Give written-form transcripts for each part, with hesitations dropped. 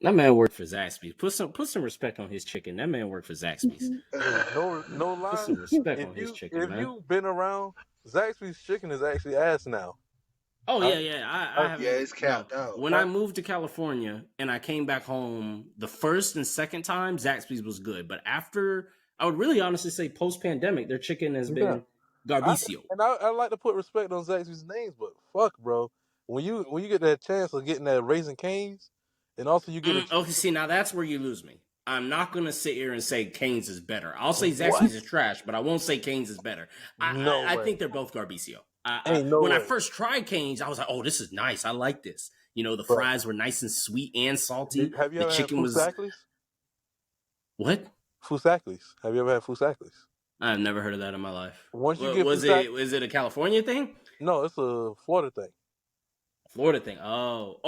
That man worked for Zaxby's. Put some respect on his chicken. That man worked for Zaxby's. Hey, no Put lie. some respect If on his you chicken, if man. you've been around, Zaxby's chicken is actually ass now. Oh I, yeah, yeah. I I Yeah, haven't. it's No, capped out. when I I moved to California and I came back home, the first and second time Zaxby's was good, but after I would really honestly say post pandemic, their chicken has yeah. been garbicio. I like to put respect on Zaxby's names, but fuck, bro. When you get that chance of getting that Raising Cane's, and also you get a Okay, see now that's where you lose me. I'm not gonna sit here and say Canes is better. I'll say what? Zaxby's is trash, but I won't say Canes is better. No I way. think they're both garbicio. Ain't no When I way. first tried Canes, I was like, oh, this is nice. I like this. You know, the But fries were nice and sweet and salty. have you The ever had chicken was Fusaklis? what? Fusaklis. Have you ever had Fusaklis? I've never heard of that in my life. Once you What get was Fusak, it? Was it a California thing? no, it's a Florida thing. Florida thing. No,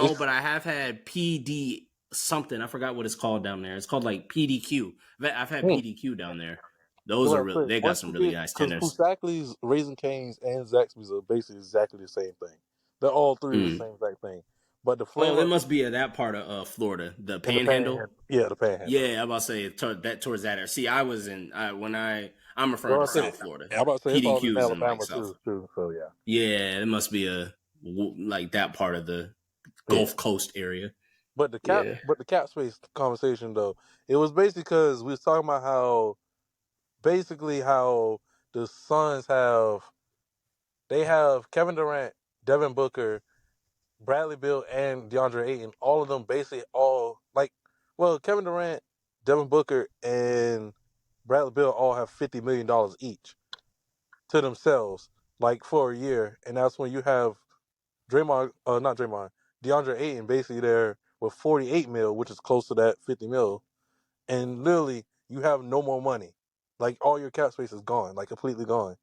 It's but I have had PD something. I forgot what it's called down there. It's called like PDQ. I've had mm, PDQ down there. that's Those what are I'm really. saying. They got Once some you really get nice because tenders. Fusaklis, Raising Cane's, and Zaxby's are basically exactly the same thing. They're all three the Mm. same exact thing, but the Oh, it flavor must be that part of Florida, the in the Panhandle. panhandle, yeah, the panhandle. Yeah, I'm about to say that towards that area. See, I was in when I'm referring Well, to I said, South Florida. I'm about to say it's all in PDQ is in like Alabama South. too. So yeah, Yeah, it must be like that part of the yeah. Gulf Coast area. But Yeah. the cap space conversation though, it was basically because we was talking about how basically how the Suns have Kevin Durant, Devin Booker, Bradley Beal, and DeAndre Ayton. All of them basically all like, well, Kevin Durant, Devin Booker, and Bradley Beal all have $50 million each to themselves, like for a year, and that's when you have not Draymond, DeAndre Ayton basically there with 48 mil, which is close to that 50 mil, and literally you have no more money. Like all your cap space is gone, like completely gone.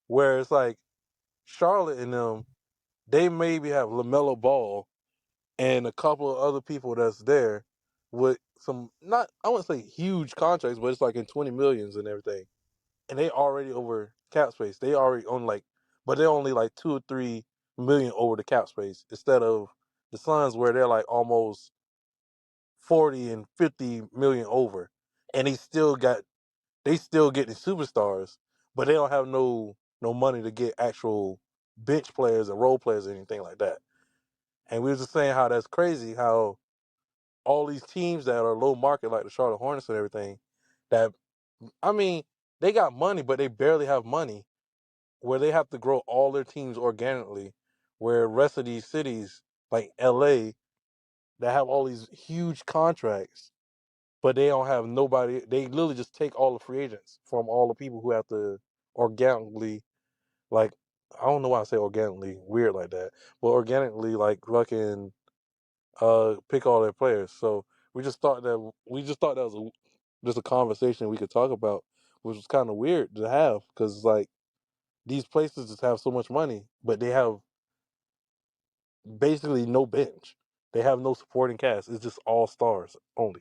Where it's like Charlotte and them, they maybe have LaMelo Ball and a couple of other people that's there with some not I wouldn't say huge contracts, but it's like in 20 millions and everything. And they already over cap space. They already own like but they're only like 2 or 3 million over the cap space instead of the Suns where they're like almost 40 and 50 million over. And they still getting superstars, but they don't have no money to get actual bench players and role players or anything like that. And we were just saying how that's crazy how all these teams that are low market like the Charlotte Hornets and everything that I mean, they got money but they barely have money where they have to grow all their teams organically where the rest of these cities like LA that have all these huge contracts but they don't have nobody. They literally just take all the free agents from all the people who have to organically, like, I don't know why I say organically, weird like that, but organically, like, fucking, pick all their players. So we just thought that was just a conversation we could talk about, which was kind of weird to have because like these places just have so much money, but they have basically no bench. They have no supporting cast. It's just all stars only.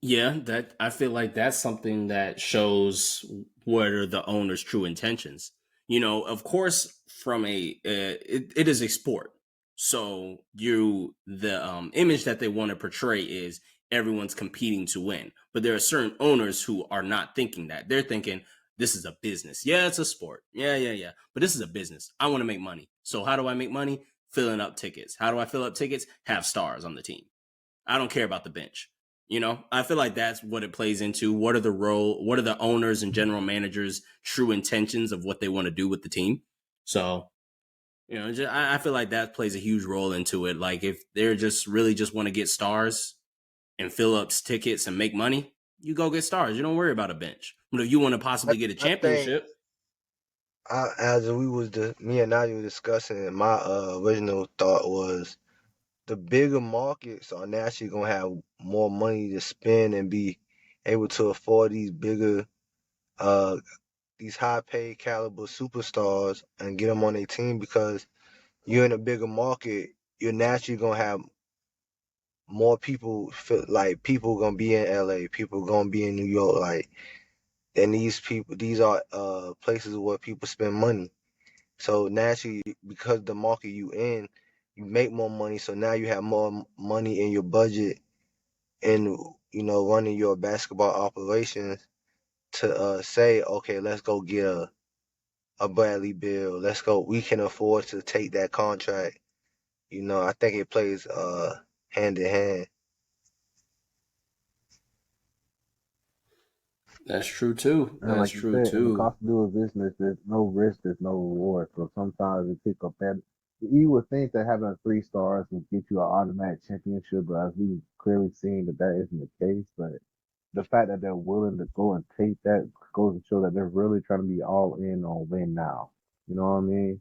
Yeah, that I feel like that's something that shows what are the owner's true intentions. You know, of course, from it is a sport, so the image that they want to portray is everyone's competing to win. But there are certain owners who are not thinking that. They're thinking this is a business. Yeah, it's a sport. Yeah, yeah, yeah. But this is a business. I want to make money. So how do I make money? Filling up tickets. How do I fill up tickets? Have stars on the team. I don't care about the bench. You know, I feel like that's what it plays into. What are the owners and general managers' true intentions of what they want to do with the team? So, I feel like that plays a huge role into it. Like if they're just really just want to get stars and fill up tickets and make money, you go get stars. You don't worry about a bench. But if you want to I, possibly get a I think championship, as me and Nadia were discussing, my original thought was the bigger markets are naturally gonna have more money to spend and be able to afford uh these high paid caliber superstars and get them on their team because you're in a bigger market. You're naturally gonna have more people feel like people gonna be in LA, people gonna be in New York, like and these are places where people spend money. So naturally, because the market you in, you make more money, so now you have more money in your budget and running your basketball operations to say, okay, let's go get a Bradley Beal. Let's go. We can afford to take that contract. I think it plays hand in hand. That's true too. And That's like you true said, in the too. cost of doing business, there's no risk, there's no reward. So sometimes it pick up that. You would think that having 3 stars would get you an automatic championship, but as we've clearly seen that isn't the case. But the fact that they're willing to go and take that goes to show that they're really trying to be all in on win now. You know what I mean?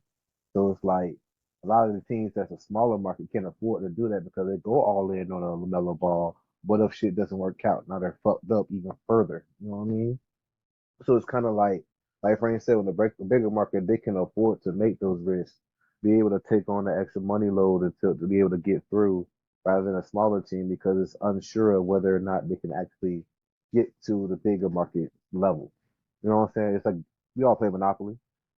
So it's like a lot of the teams that's a smaller market can't afford to do that because they go all in on a LaMelo Ball. What if shit doesn't work out? Now they're fucked up even further. You know what I mean? So it's kind of like Frank said, when the bigger market, they can afford to make those risks, be able to take on the extra money load to be able to get through, rather than a smaller team because it's unsure of whether or not they can actually get to the bigger market level. You know what I'm saying? It's like we all play Monopoly.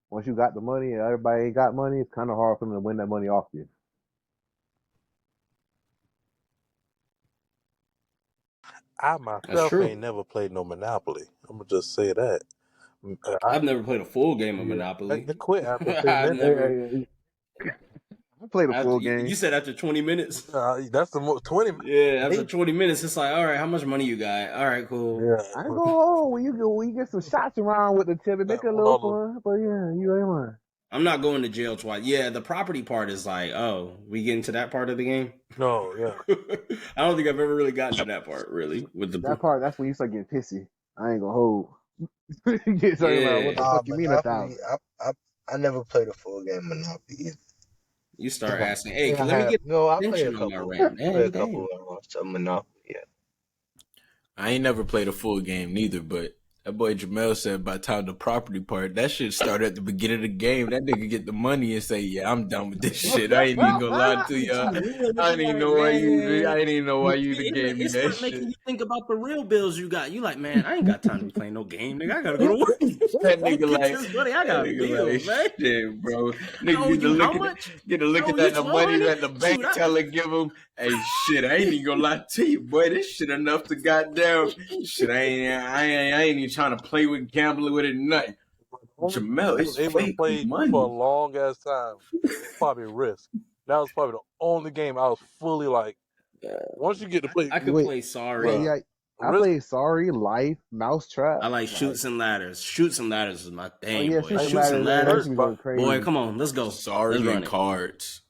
Once you got the money and everybody ain't got money, it's kind of hard for them to win that money off you. I That's myself true. ain't never played no Monopoly. I'm gonna just say that. I, I've never played a full game of yeah, I Monopoly. quit after 10 I've minutes. never. I played a After full you game. said after 20 minutes. That's the most 20 minutes. Yeah, after Maybe. 20 minutes, it's like, all right, how much money you got? All right, cool. Yeah, I ain't go home when you get some shots around with the tip, it make it a little fun. But yeah, you ain't lying. I'm not going to jail twice. Yeah, the property part is like, oh, we get into that part of the game. No, yeah. I don't think I've ever really gotten to that part, really, with the. That part, that's when you start getting pissy. I ain't gonna hold. You get talking about what the Yeah, fuck you mean Monopoly. 1,000? I never played a full game of Monopoly either. you start Okay. asking, hey, I let me have get no. I play a attention on my couple. rant. I play Hey, a couple dang. rounds of Monopoly. Yeah. I ain't never played a full game neither, but that boy Jamel said by the time the property part, that shit start at the beginning of the game. That nigga get the money and say, yeah, I'm done with this shit. I ain't even gonna lie to y'all. I didn't even know why you gave me It that start making shit. you think about the real bills you got. You like, man, I ain't got time to be playing no game, nigga. I gotta go to work. That Go nigga get like, this money. I got bills, man. shit, bro. I Nigga owe get to you how looking much? looking You at the money 1,200? that the bank Shoot, teller give him. Hey, shit, I ain't even gonna lie to you, boy. This shit enough to goddamn shit. I ain't even trying to play with gambling with it nothing. Jamel, I it's was able to fake play for a money. long ass time. Probably Risk. That was probably the only game I was fully like. Once you get to play, I could Wait, play yeah, Sorry. yeah. I Risk. played Sorry, Life, Mousetrap. I like Like, Shoots and Ladders. Shoots and Ladders is my oh thing, yeah, boy. shoot I some ain't Shoots and ladders. That Ladders. first, should but go crazy. Boy, come on, let's go. Let's Sorry run and it. cards.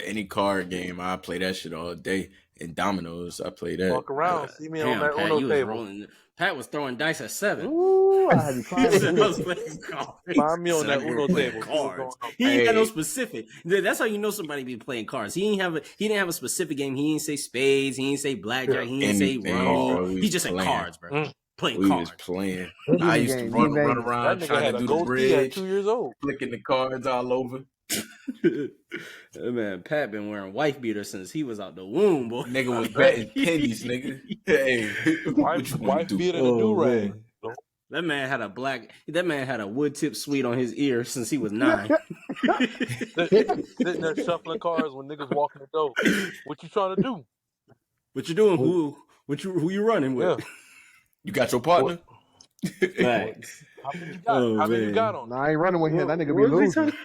Any card game, I play that shit all day. And dominoes, I play that. walk around, see me on Damn, that Pat, Uno you was table. rolling. Pat was throwing dice at 7. Ooh, I had you crying He with the said, I was hit. playing cards. Find me He on said, I that grew Uno up playing table. See what's going cards. on. He ain't got no Hey, specific. That's how you know somebody be playing cards. He didn't have a specific game. He didn't say spades. He didn't say blackjack. Yeah, He didn't say anything, rummy. bro. We He was just said playing. cards, bro. Playing We was cards. playing. I Any used to game, you run name it. around that nigga trying to had a do the goatee at bridge, 2 years old. flicking the cards all over. Man, Pat been wearing wife beater since he was out the womb, boy. Nigga was Yeah. betting pennies, nigga. Hey, what you want to Wife do? beat it a Oh do rag. man. That man had a wood tip sweet on his ear since he was 9. Sitting there shuffling cards when niggas walking the door. What you trying to do? What you doing? Who you running with? Yeah. You got your What? partner? Facts. How many you got? Oh How many you got man. on? Nah, I ain't running with him. That nigga be What was he losing. talking?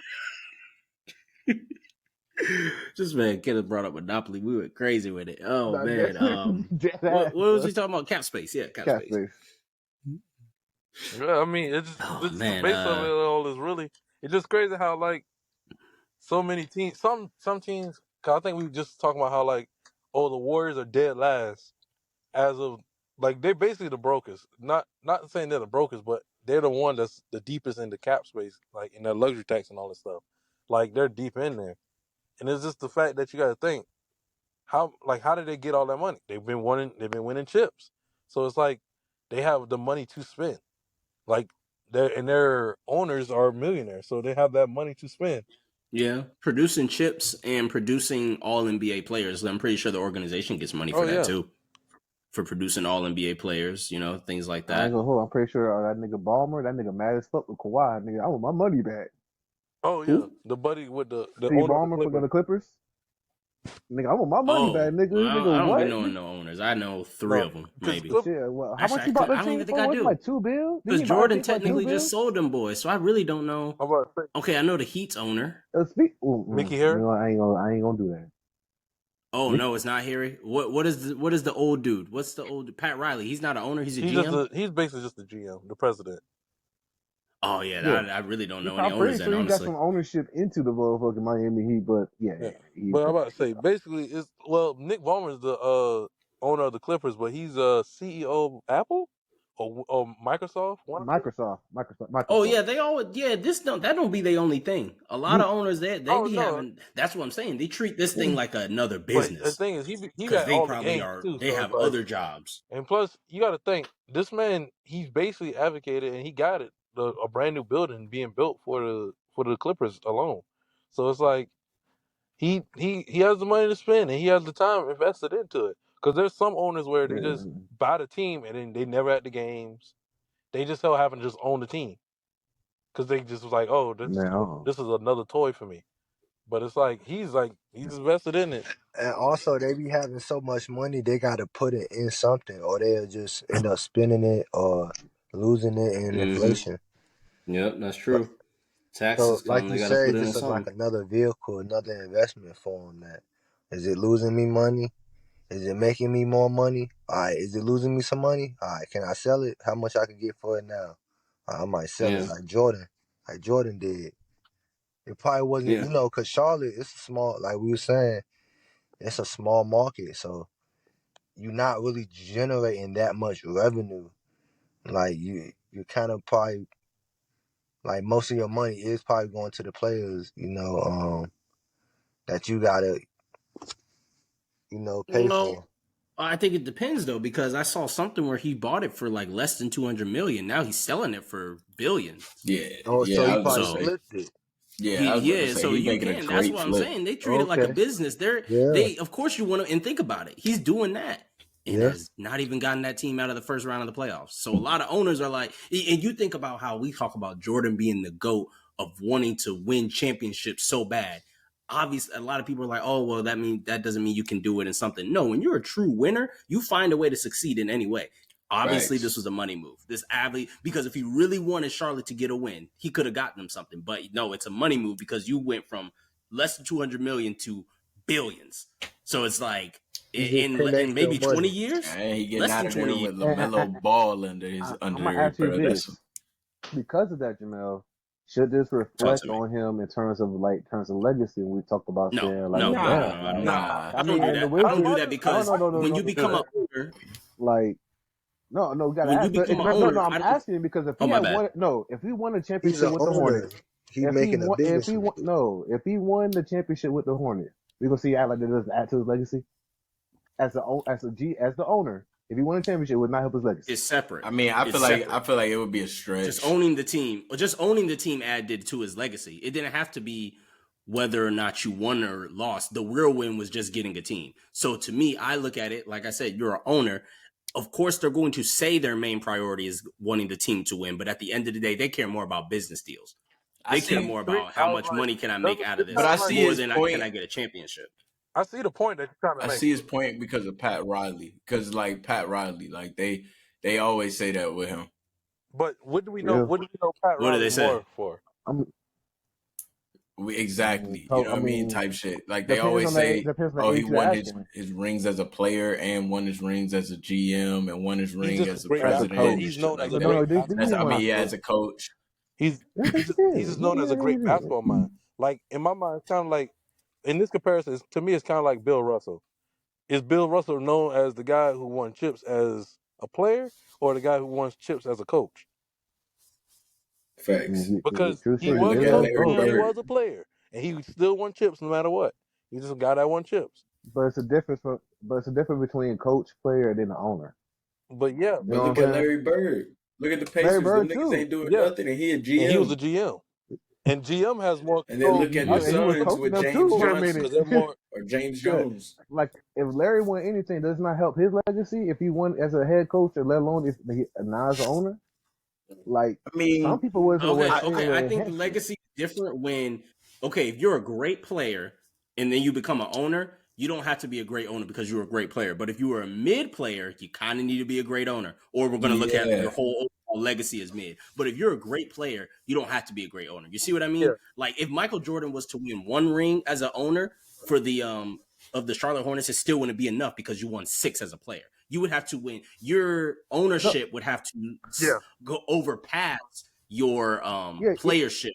Just man, Kenneth brought up Monopoly. We went crazy with it. Oh Nah, man. dead What ass, was bro. he talking about? Cap space. Yeah, cap Cat space. face. Yeah, I mean, Oh this is the man. base of it all is really. It's just crazy how like so many teams. Some teams. Cause I think we just talking about how like, oh, the Warriors are dead last as of like they're basically the brokers. Not saying they're the brokers, but they're the one that's the deepest in the cap space, like in that luxury tax and all that stuff. Like they're deep in there, and it's just the fact that you got to think how did they get all that money? They've been winning chips, so it's like they have the money to spend. Like their owners are millionaires, so they have that money to spend. Yeah, producing chips and producing all NBA players. I'm pretty sure the organization gets money for Oh that yeah, too. For producing all NBA players, things like I ain't that. gonna hold. I'm pretty sure that nigga Ballmer, that nigga mad as fuck with Kawhi. Nigga, I want my money back. oh yeah. Who? The buddy with the Steve owner of the Ballmer for Clippers. the Clippers. Nigga, I want my money back, nigga. Well, I Nigga, don't be what? knowing no owners. I know 3 No, of them, because maybe. Clippers. Shit, well, how Actually, much you bought the I don't team even think for? I What's do. like $2 billion? Didn't Because you buy the Jordan team for like $2 technically billion? just sold them boys, so I really don't know. I'm about to say Okay, I know the Heat's owner. Mickey You Harris. know, I ain't gonna do that. Oh Mickey- no, it's not Harry. What is the old dude? What's the old Pat Riley? He's not an owner. He's a GM. He's basically just the GM, the president. Oh yeah, Yeah. I really don't know I'm any pretty owners sure then, he got honestly. some ownership into the motherfucking Miami Heat, but yeah. But I'm about to say, basically, Nick Ballmer is the owner of the Clippers, but he's CEO of Apple or Microsoft. One of the two? Microsoft. Oh yeah, that don't be the only thing. A lot of owners they Oh be no, having. That's what I'm saying. They treat this thing like another but the business thing is, he because got they all the probably games are. too. They So have it's like, other jobs. and plus, you got to think this man. He's basically advocated, and he got it a brand new building being built for the Clippers alone. So it's like he has the money to spend, and he has the time invested into it. Because there's some owners where they just buy the team and then they never at the games. They just so happen to just own the team because they just was like, oh, this is another toy for me. But it's like he's invested in it. And also, they be having so much money, they got to put it in something, or they'll just end up spending it or losing it in inflation. Yep, that's But, true. Taxes so, like come, you they got to say, put it in this is like something. another vehicle, another investment for them. That is it losing me money? Is it making me more money? All right. Is it losing me some money? All right. Can I sell it? How much I can get for it now? I might sell it Yeah, like Jordan did. It probably wasn't, yeah. because Charlotte, it's a small, like we were saying, it's a small market. So you're not really generating that much revenue. Like you kind of probably, like most of your money is probably going to the players, that you gotta, pay Well, for. I think it depends though, because I saw something where he bought it for like less than 200 million. Now he's selling it for billions. Yeah, Oh, so I he was probably about to say. flipped it. Yeah, I was about to say So he you making a can. That's great what I'm flip. saying. They treat it like a Okay. business. Yeah. Of course, you want to and think about it. He's doing that and Yeah. has not even gotten that team out of the first round of the playoffs. So a lot of owners are like, and you think about how we talk about Jordan being the GOAT of wanting to win championships so bad. Obviously, a lot of people are like, oh, well, that doesn't mean you can do it in something. No, when you're a true winner, you find a way to succeed in any way. Obviously, Facts. this was a money move. Because if he really wanted Charlotte to get a win, he could have gotten them something. But no, it's a money move because you went from less than 200 million to billions. So it's like in maybe 20 years, And he getting less out than of there 20 with years. LaMelo Ball under his I'm gonna ask you this: because of that, Jamel, should this reflect on him in terms of legacy? When we talked about saying like, No. I don't do that. I don't do that because when you become an owner, like. No, you gotta ask. I'm asking because if he if he won a championship with the Hornets, he's making a business. If he won the championship with the Hornets, we gonna see act like that doesn't add to his legacy as the owner. If he won a championship, it would not help his legacy. It's separate. I mean, I feel like it would be a stretch. Just owning the team added to his legacy. It didn't have to be whether or not you won or lost. The real win was just getting a team. So to me, I look at it like I said, you're an owner. Of course, they're going to say their main priority is wanting the team to win, but at the end of the day, they care more about business deals. They care more about how much money can I make out of this, but I see more his than point. can I get a championship. I see the point that you're trying to make. I see his point because of Pat Riley. Because like Pat Riley, like they always say that with him. But what do we know? What do we know Pat Riley more for? Exactly. You know what I mean? Type shit. Like they always say, he won his rings as a player and won his rings as a GM and won his ring as a president. He's known as a as a coach. He's just known as a great basketball mind. Like in my mind, it's kind of like in this comparison, to me, it's kind of like Bill Russell. Is Bill Russell known as the guy who won chips as a player or the guy who won chips as a coach? Facts. Because he was a player and he still won chips no matter what. He just a guy that won chips. But it's a difference between coach, player, and then the owner. But yeah, but look at Larry Bird. Look at the Pacers. The niggas ain't doing nothing, and he a GM. And he was a GM. And GM has more control. And then look at the Suns with James Johnson or James Jones. Like, if Larry won anything, does not help his legacy if he won as a head coach, or let alone if now as an owner. Like, I mean, some people was okay. I think legacy is different when if you're a great player and then you become an owner, you don't have to be a great owner because you're a great player. But if you were a mid player, you kind of need to be a great owner, or we're going to look at Yeah. your whole overall legacy as mid. But if you're a great player, you don't have to be a great owner. You see what I mean? Yeah. Like if Michael Jordan was to win one ring as an owner for the of the Charlotte Hornets, it still wouldn't be enough because you won 6 as a player. You would have to win. Your ownership would have to Yeah. go overpass your Yeah, playership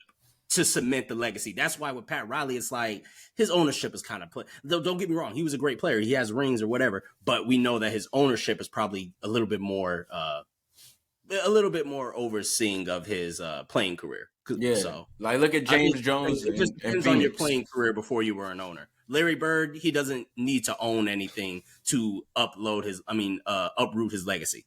to cement the legacy. That's why with Pat Riley, it's like his ownership is kind of don't get me wrong, he was a great player. He has rings or whatever, but we know that his ownership is probably a little bit more overseeing of his playing career. Yeah. So like look at James Jones. It just and depends on your Phoenix. playing career before you were an owner. Larry Bird, he doesn't need to own anything to uproot his legacy.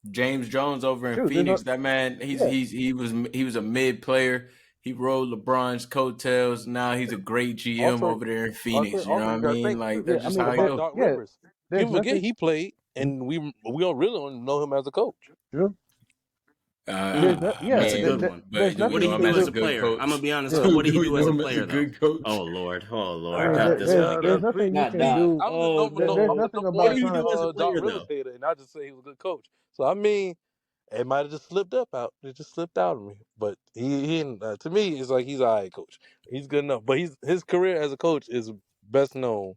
James Jones over in True, Phoenix, that man, Yeah. he was a mid player. He rode LeBron's coattails. Now he's a great GM Also- over there in Phoenix. Also, you know what I you gotta mean? think- Like Yeah, that's I just mean, how about it goes. Doc yeah, Rivers. there's People forget nothing- he played, and we don't really only know him as a coach. True. That's a good one. there's What did he nothing do you as can a player? I'm gonna be honest. Yeah. What did he do as a Him player? Though? good coach. Oh Lord, I mean, not this one there's again. nothing you Not can that. do. Oh, there's no. nothing about What do you trying do as a Doc player, Rivers though? hater, and I just say he was a good coach. So I mean, it might have just slipped out. It just slipped out of me. But he to me, it's like he's all right, coach. He's good enough. But his career as a coach is best known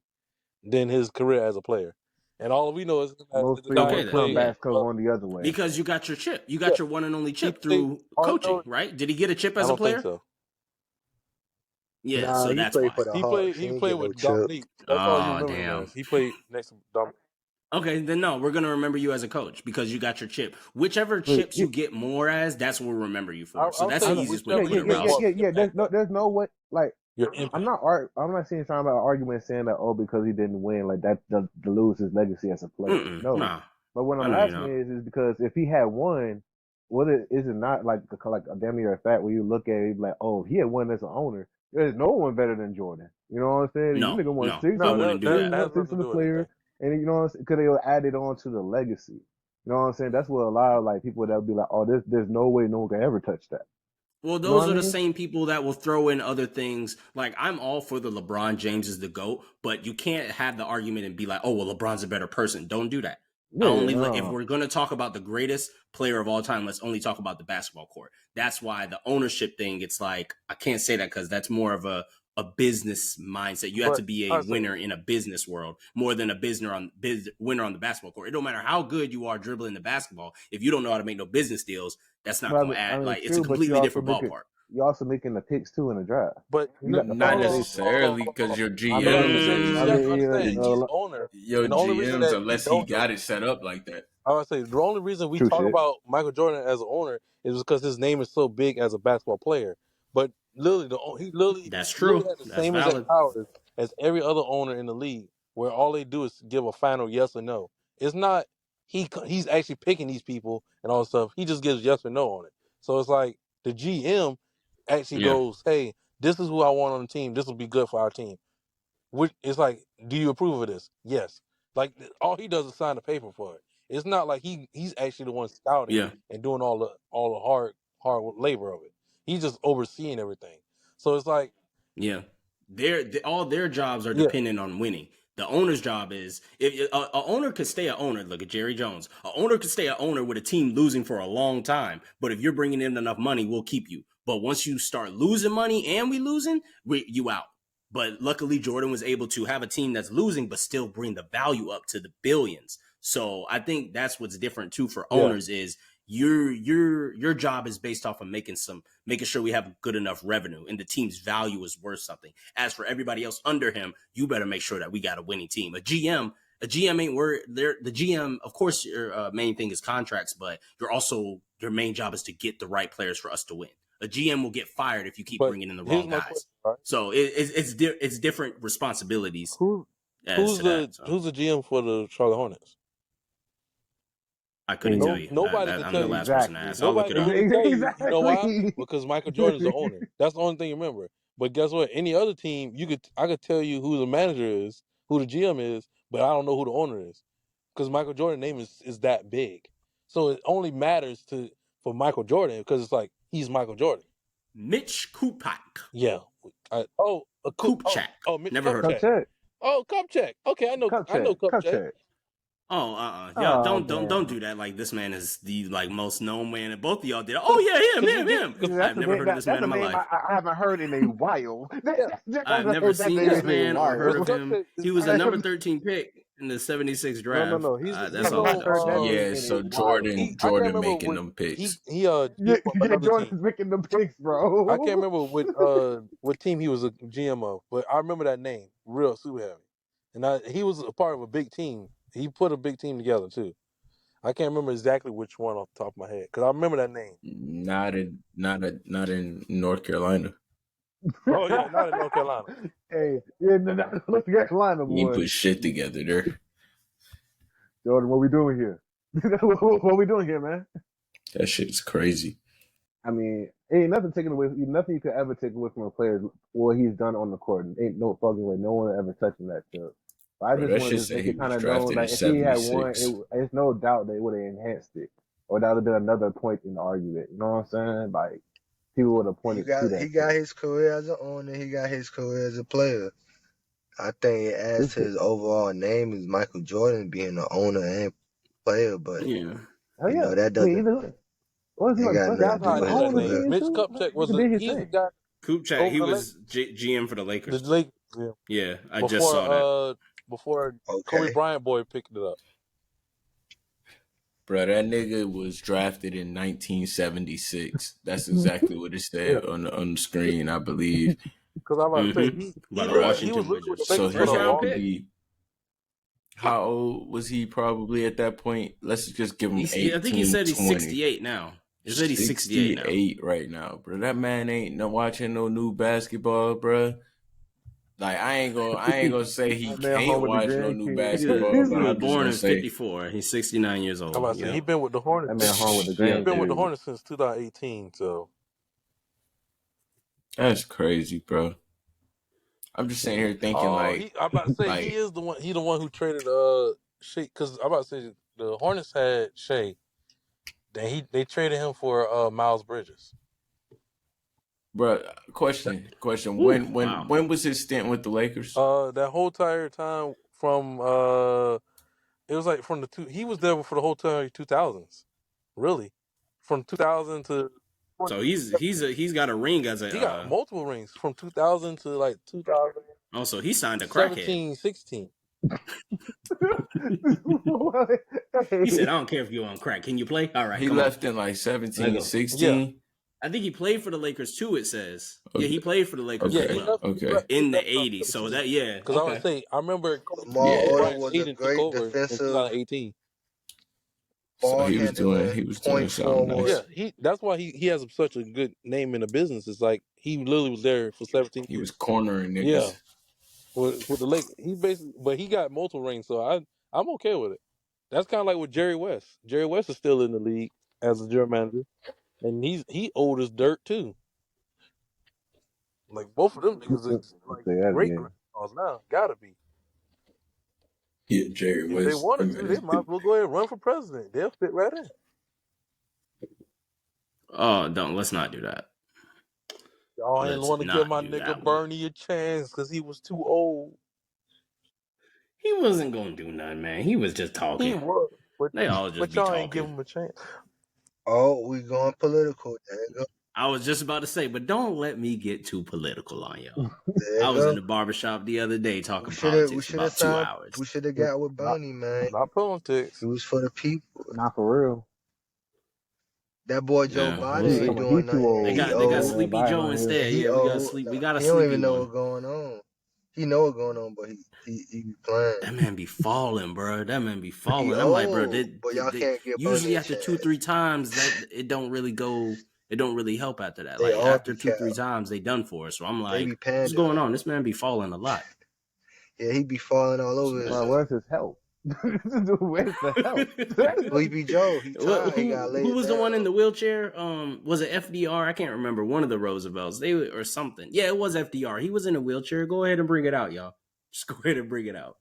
than his career as a player. And all we know is most the guy Okay, people who then. played. comebacks going the other way. Because you got your chip. You got your one and only chip played- through all I coaching, know- right? Did he get a chip I as a don't player? think so. Yeah, Nah, so he that's played why. for the He Hawks. played. He He didn't played get no with chip. Dominique. That's all you Oh, remember him damn. as. He played next to Dominique. Okay, then no, we're gonna remember you as a coach because you got your chip. Whichever chips you get more as, that's what we'll remember you for. So I'll that's say the easiest way whichever to put it, you Rouse. get. There's no way. Like Your impact. I'm not saying trying about an argument saying that because he didn't win like that to lose his legacy as a player. Mm-mm, No. nah. But what I I'm know you're asking is because if he had won, is it not like a damn near a fact where you look at it and be like, oh, if he had won as an owner, there's no one better than Jordan. You know what I'm saying? No, You nigga won no, 6. I wouldn't do that. He won 6 for the player, and you know what I'm saying? Because they will add it on to the legacy. You know what I'm saying? That's what a lot of like people that would be like, oh, there's no way no one can ever touch that. Well, You know those what are I the mean? same people that will throw in other things. Like, I'm all for the LeBron James is the GOAT, but you can't have the argument and be like, oh, well, LeBron's a better person. Don't do that. If we're going to talk about the greatest player of all time, let's only talk about the basketball court. That's why the ownership thing, it's like, I can't say that because that's more of a business mindset. You have to be a winner in a business world more than a winner on the basketball court. It don't matter how good you are dribbling the basketball. If you don't know how to make no business deals, that's not going to add. It's a completely different ballpark. You're also making the picks too in the draft. But not necessarily because your GMs, he's owner. Your GMs, unless he got it set up like that. I would say the only reason we talk about Michael Jordan as an owner is because his name is so big as a basketball player. But literally, that's true. Has the same exact powers as every other owner in the league, where all they do is give a final yes or no. It's not he's actually picking these people and all that stuff. He just gives yes or no on it. So it's like the GM actually goes, hey, this is who I want on the team. This will be good for our team. It's like, do you approve of this? Yes. Like, all he does is sign the paper for it. It's not like he's actually the one scouting and doing all the hard labor of it. He's just overseeing everything. So it's like, all their jobs are dependent on winning. The owner's job is, if an owner could stay an owner, look at Jerry Jones. An owner could stay an owner with a team losing for a long time, but if you're bringing in enough money, we'll keep you. But once you start losing money and you out. But luckily, Jordan was able to have a team that's losing, but still bring the value up to the billions. So I think that's what's different too for owners is your job is based off of making sure we have good enough revenue and the team's value is worth something. As for everybody else under him, you better make sure that we got a winning team. A GM ain't worried. The GM, of course, your main thing is contracts, but your main job is to get the right players for us to win. A GM will get fired if you keep bringing in the wrong guys. Question, right? So it's different responsibilities. Who's the GM for the Charlotte Hornets? I couldn't tell you. Nobody I'm can the tell last you. person to ask. I'll look it up. You know why? Because Michael Jordan's the owner. That's the only thing you remember. But guess what? Any other team, I could tell you who the manager is, who the GM is, but I don't know who the owner is. Because Michael Jordan's name is that big. So it only matters for Michael Jordan because it's like he's Michael Jordan. Mitch Kupchak. Yeah. Kupchak. Mitch Never heard of it. Oh, Kupchak. Okay, I know Kupchak. Kupchak. Oh, y'all Oh don't man. do that. Like this man is the like most known man, and both of y'all did. Oh yeah, Because he him, did. him. Because That's I've the never name. heard of this That's man the in my name life. I haven't heard in a while. yeah, I I've haven't never heard that seen name this in a man or heard while. of him. Kupchak is He was I a have number 13 pick in the 76 draft. no. That's He's all I not know. heard that So name Yeah, in a so while. I can't Jordan remember making what them picks. he Yeah, GM of another team. Jordan's picking the picks, I can't bro. remember what team he was a GM of, but I remember that name real super heavy, and he was a part of a big team. He put a big team together too. I can't remember exactly which one off the top of my head because I remember that name. Not in North Carolina. Oh yeah, not in North Carolina. Hey, yeah, North Carolina, He ain't boy. put shit together there. Jordan, what we doing here? What we doing here, man? That shit is crazy. I mean, ain't nothing taken away. Nothing you could ever take away from a player what he's done on the court. Ain't no fucking way. No one ever touching that shit. But I Bro, just that wanted shit to said make he it kind was of known drafted in that if he had won, 76. it's no doubt they would have enhanced it, or that would have been another point in the argument. You know what I'm saying? Like people would have pointed to that. He got his career as an owner. He got his career as a player. I think it adds to his overall name as Michael Jordan being the owner and player, but yeah, Oh you yeah, know that I mean, doesn't either way. What is he ain't like? got First, nothing to That's that's how do I the with know his that owner name. career. thing Mitch too. Kupchak He can do his he's the thing. guy Kupchak. He over was GM for the the Lakers. Lake Yeah, I just saw that. before Kobe Okay. Bryant boy picked it up. Bro, that nigga was drafted in 1976. That's exactly what it said Yeah, on the screen, I believe. because I'm about to say By the Bro, he was Washington literally with the Wizards. so Lakers for he the First round had to longest. pick. be, how old was he probably at that point? Let's just give him I think he 18, said he's 20. 68 now. He said he's 68 now. 68 right now, bro. That man ain't no watching no new basketball, bro. Like I ain't gonna say he That man home can't with the watch no new grandkids. basketball, but He was I'm just born gonna in say, 54. He's 69 years I'm old. about to say Yeah. he been with the Hornets. That man home with the Yeah. He's been with the grandkids. Hornets since 2018. So that's crazy, bro. I'm just sitting here thinking like, I'm about to say he like, is the one. He the one who traded Shea. Because I'm about to say the Hornets had Shea. Then they traded him for Miles Bridges. bro. Question. Ooh, When was his stint with the Lakers? That whole entire time from it was like from the two. He was there for the whole time 2000s. Really, from 2000 to So he's got a ring as he got a. multiple rings from 2000 to like 2017, Also, he signed a crackhead. 16. He said, "I don't care if you're on crack. Can you play? All right, He come left on." in like 17, Lego. 16. I think he played for the Lakers too. It says, Okay. yeah, he played for the Lakers Yeah, as he well left in the around '80s. So that, yeah, because I would say I remember Lamar Yeah. Odom Bryant's was a agent took great over in defensive 2018. So ball he was doing point something forward. nice. Yeah, that's why he has such a good name in the business. It's like he literally was there for 17 He years. was cornering niggas. Yeah, with the Lakers, he basically, but he got multiple rings, so I'm okay with it. That's kind of like with Jerry West. Jerry West is still in the league as a general manager, and he old as dirt too. Like both of them niggas is like Say that great again. grandpas now. Gotta be. Yeah, Jerry If they West. wanted to, they might as well go ahead and run for president. They'll fit right in. Oh, let's not do that. Y'all ain't Let's want to give not my do nigga that one. Bernie a chance because he was too old. He wasn't gonna do nothing, man. He was just talking. He was, They all just be y'all talking. ain't give him a chance. Oh, we going political. There you go. I was just about to say, but don't let me get too political on y'all. There you I was go. in the barbershop the other day talking We politics should about have 2 signed. hours. We should have got with Bernie, man. Not politics. It was for the people. Not for real. That boy Joe Yeah, Biden we'll see. ain't doing He too old. They nothing. got He Sleepy Biden Joe on his- instead. He Yeah, we got old. sleep. Nah, We got a he don't sleepy even know one. what's going on. He know what's going on, but he be playing. That man be falling, bro. That man be falling. He I'm like, bro, old, but y'all can't give usually Bernie a after chance. 2-3 times, that it don't really go. It don't really help after that. They Like all after be 2-3 cap. times, they done for us. So I'm They like, be what's pandering. going on? This man be falling a lot. Yeah, he be falling all over Bro, himself. where's his help? Where's the help? Sleepy Joe, he tired. He got laid Who was the down. one in the wheelchair? Was it FDR? I can't remember. One of the Roosevelts. Or something. Yeah, it was FDR. He was in a wheelchair. Go ahead and bring it out, y'all. Just go ahead and bring it out.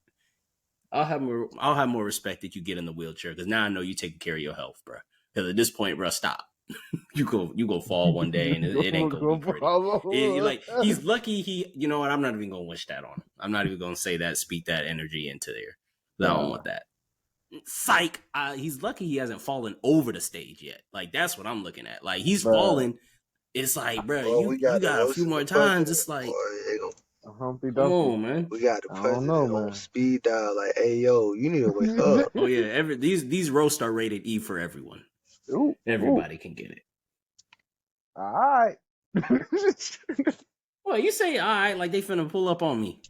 I'll have more respect that you get in the wheelchair because now I know you taking care of your health, bro. Because at this point, bro, stop. you go fall one day and it ain't gonna be pretty. Like he's lucky you know what, I'm not even gonna wish that on him. I'm not even gonna say that, speak that energy into there. I don't want that. Psych. He's lucky he hasn't fallen over the stage yet. Like that's what I'm looking at. Like he's fallen. It's like, bro, you got a few more times. It's like, Humpty come Dumpty. on, man. We got the I don't president know, on man. speed dial. Like, hey, yo, you need to wake up. Oh yeah, these roasts are rated E for everyone. Ooh, Everybody can get it. all right. Well, you say all right, like they finna pull up on me.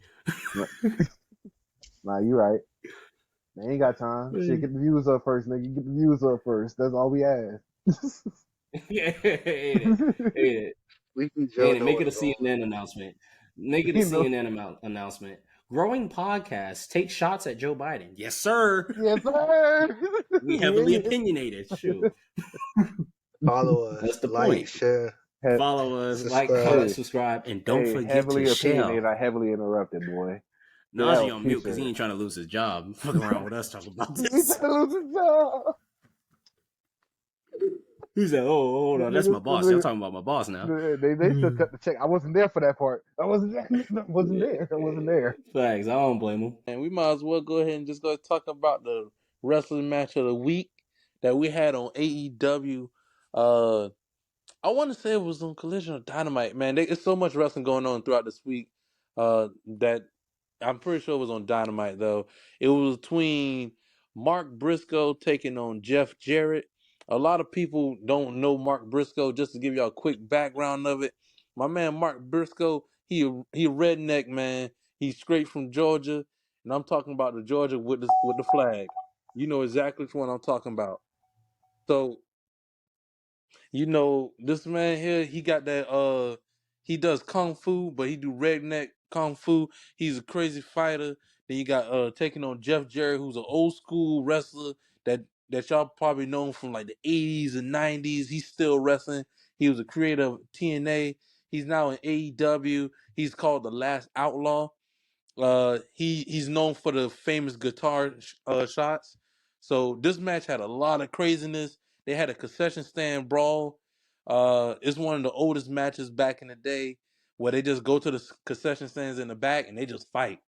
Nah, you right. They ain't got time. Shit, get the views up first, nigga. Get the views up first. That's all we ask. Yeah, hey, Sleepy Joe. make it a CNN announcement. Make it a CNN announcement. Growing podcasts take shots at Joe Biden. Yes, sir. Yes, sir. We heavily opinionated. Shoot. Follow us. That's the like, point. share. Follow us, subscribe. like, comment, subscribe, and don't forget heavily to share. opinionated. I heavily interrupted, boy. Najee Yeah, on mute because he ain't trying to lose his job. Fucking around with us talking about He's this. trying to lose his job. He said, "Oh, hold on, that's my boss. Y'all talking about my boss now." They still cut the check. I wasn't there for that part. I wasn't there. Thanks. I don't blame him. And we might as well go ahead and just go talk about the wrestling match of the week that we had on AEW. I want to say it was on Collision or Dynamite. Man, there's so much wrestling going on throughout this week that I'm pretty sure it was on Dynamite, though. It was between Mark Briscoe taking on Jeff Jarrett. A lot of people don't know Mark Briscoe. Just to give y'all a quick background of it, my man Mark Briscoe, he a redneck, man. He's straight from Georgia, and I'm talking about the Georgia with the flag. You know exactly which one I'm talking about. So, you know, this man here, he got that he does kung fu, but he do redneck kung fu. He's a crazy fighter. Then you got taking on Jeff Jarrett, who's an old school wrestler that y'all probably know from like the 80s and 90s. He's still wrestling. He was a creator of TNA. He's now in AEW. He's called the Last Outlaw. He's known for the famous guitar shots. So this match had a lot of craziness. They had a concession stand brawl. It's one of the oldest matches back in the day where they just go to the concession stands in the back and they just fight.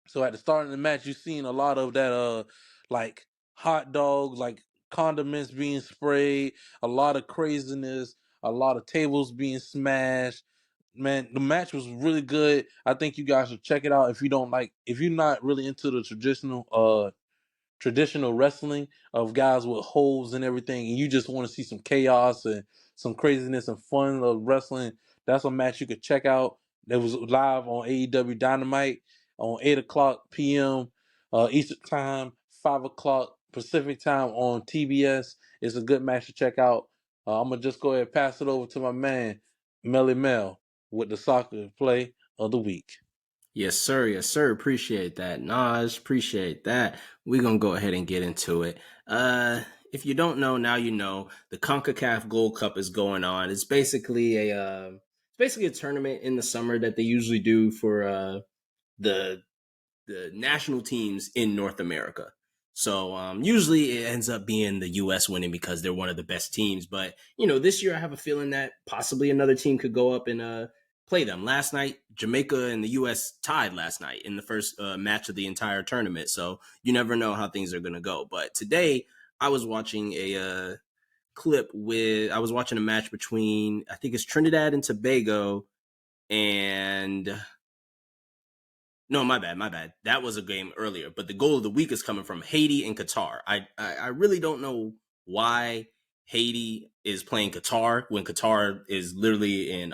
So at the start of the match, you've seen a lot of that, like hot dogs, like condiments being sprayed, a lot of craziness, a lot of tables being smashed. Man, the match was really good. I think you guys should check it out if you're not really into the traditional wrestling of guys with holes and everything, and you just want to see some chaos and some craziness and fun of wrestling. That's a match you could check out. That was live on AEW Dynamite on 8:00 p.m. Eastern Time, 5:00 Pacific Time on TBS. It's a good match to check out. I'm gonna just go ahead and pass it over to my man Melly Mel with the soccer play of the week. Yes, sir. Yes, sir. Appreciate that, Naj. Appreciate that. We're gonna go ahead and get into it. If you don't know, now you know. The CONCACAF Gold Cup is going on. It's basically a tournament in the summer that they usually do for the national teams in North America. So usually it ends up being the U.S. winning because they're one of the best teams. But this year I have a feeling that possibly another team could go up and play them. Last night, Jamaica and the U.S. tied last night in the first match of the entire tournament. So you never know how things are going to go. But today I was watching a match between, I think it's Trinidad and Tobago and... No, my bad. That was a game earlier. But the goal of the week is coming from Haiti and Qatar. I really don't know why Haiti is playing Qatar when Qatar is literally in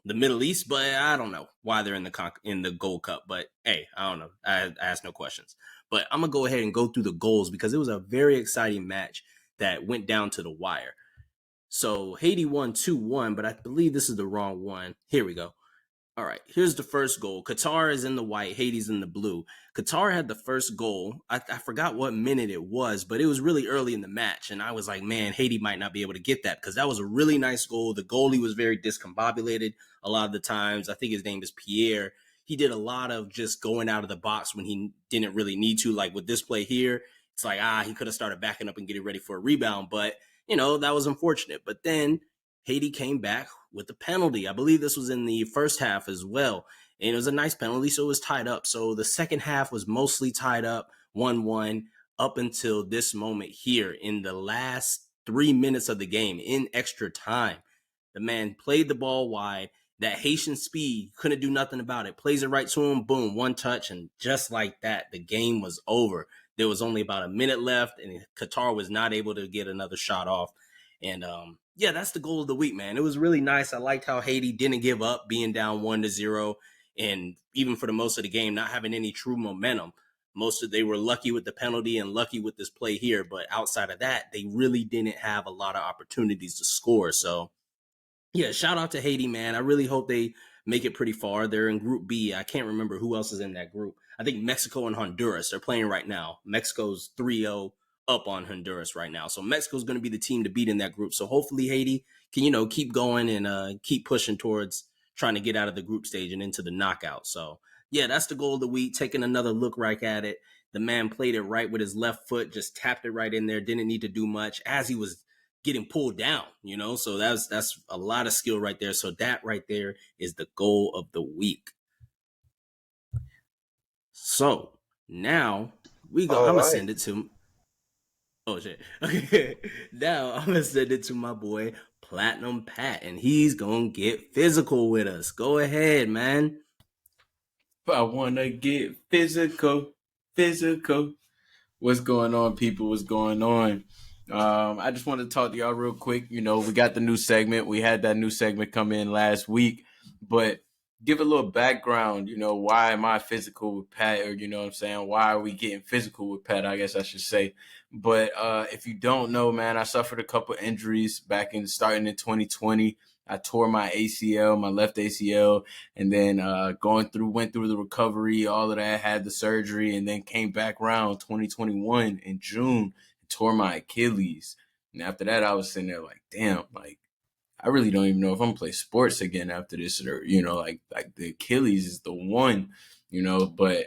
the Middle East, but I don't know why they're in the Gold Cup. But hey, I don't know. I ask no questions. But I'm gonna go ahead and go through the goals because it was a very exciting match that went down to the wire. So Haiti won 2-1, but I believe this is the wrong one. Here we go. All right, here's the first goal. Qatar is in the white, Haiti's in the blue. Qatar had the first goal. I forgot what minute it was, but it was really early in the match. And I was like, man, Haiti might not be able to get that because that was a really nice goal. The goalie was very discombobulated a lot of the times. I think his name is Pierre. He did a lot of just going out of the box when he didn't really need to. Like with this play here, it's like, he could have started backing up and getting ready for a rebound. But, that was unfortunate. But then Haiti came back with the penalty. I believe this was in the first half as well. And it was a nice penalty, so it was tied up. So the second half was mostly tied up, 1-1, up until this moment here in the last 3 minutes of the game in extra time. The man played the ball wide. That Haitian speed, couldn't do nothing about it. Plays it right to him, boom, one touch, and just like that, the game was over. There was only about a minute left, and Qatar was not able to get another shot off. And yeah, that's the goal of the week, man. It was really nice. I liked how Haiti didn't give up, being down 1-0, and even for the most of the game, not having any true momentum. They were lucky with the penalty and lucky with this play here, but outside of that, they really didn't have a lot of opportunities to score. So yeah, shout out to Haiti, man. I really hope they make it pretty far. They're in Group B. I can't remember who else is in that group. I think Mexico and Honduras. They're playing right now. Mexico's 3-0 up on Honduras right now. So Mexico's going to be the team to beat in that group. So hopefully Haiti can, keep going and keep pushing towards trying to get out of the group stage and into the knockout. So yeah, that's the goal of the week. Taking another look right at it. The man played it right with his left foot, just tapped it right in there. Didn't need to do much as he was getting pulled down, so that's a lot of skill right there. So that right there is the goal of the week. So now I'm gonna send it to okay. Now I'm gonna send it to my boy Platinum Pat, and he's gonna get physical with us. Go ahead, man. I wanna get physical. What's going on, people? What's going on? I just want to talk to y'all real quick. We got the new segment. We had that new segment come in last week, but give a little background. Why am I physical with Pat, or what I'm saying? Why are we getting physical with Pat? I guess I should say. But if you don't know, man, I suffered a couple injuries starting in 2020. I tore my ACL, my left ACL, and then went through the recovery, all of that, had the surgery, and then came back around 2021 in June, tore my Achilles. And after that, I was sitting there like, damn, like, I really don't even know if I'm gonna play sports again after this, or, like the Achilles is the one, but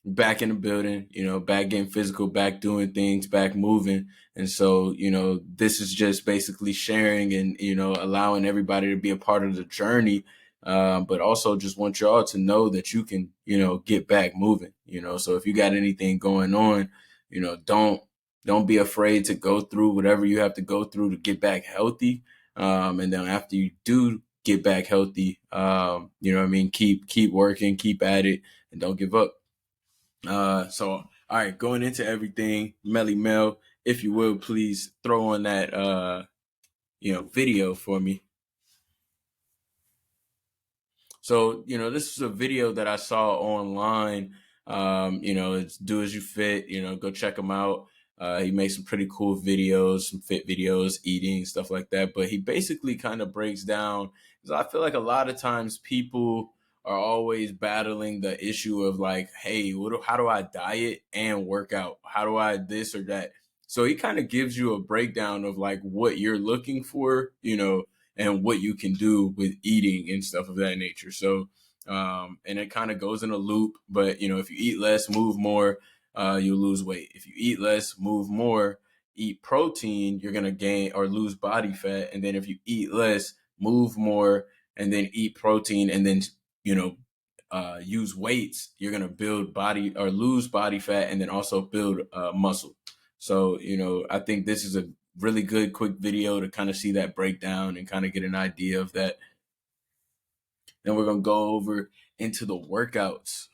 back in the building, back getting physical, back doing things, back moving. And so, this is just basically sharing and, allowing everybody to be a part of the journey. But also just want y'all to know that you can, get back moving, so if you got anything going on, don't be afraid to go through whatever you have to go through to get back healthy. And then after you do get back healthy, keep working, keep at it, and don't give up. So, all right, going into everything, Melly Mel, if you will, please throw on that, video for me. So, this is a video that I saw online. It's Do As You Fit, go check him out. He makes some pretty cool videos, some fit videos, eating, stuff like that. But he basically kind of breaks down, because I feel like a lot of times people are always battling the issue of like, hey, how do I diet and work out? How do I this or that? So he kind of gives you a breakdown of like what you're looking for, and what you can do with eating and stuff of that nature. So, and it kind of goes in a loop, but if you eat less, move more, you lose weight. If you eat less, move more, eat protein, you're going to gain or lose body fat. And then if you eat less, move more, and then eat protein, and then, use weights, you're going to build body or lose body fat, and then also build muscle. So, I think this is a really good quick video to kind of see that breakdown and kind of get an idea of that. Then we're going to go over into the workouts,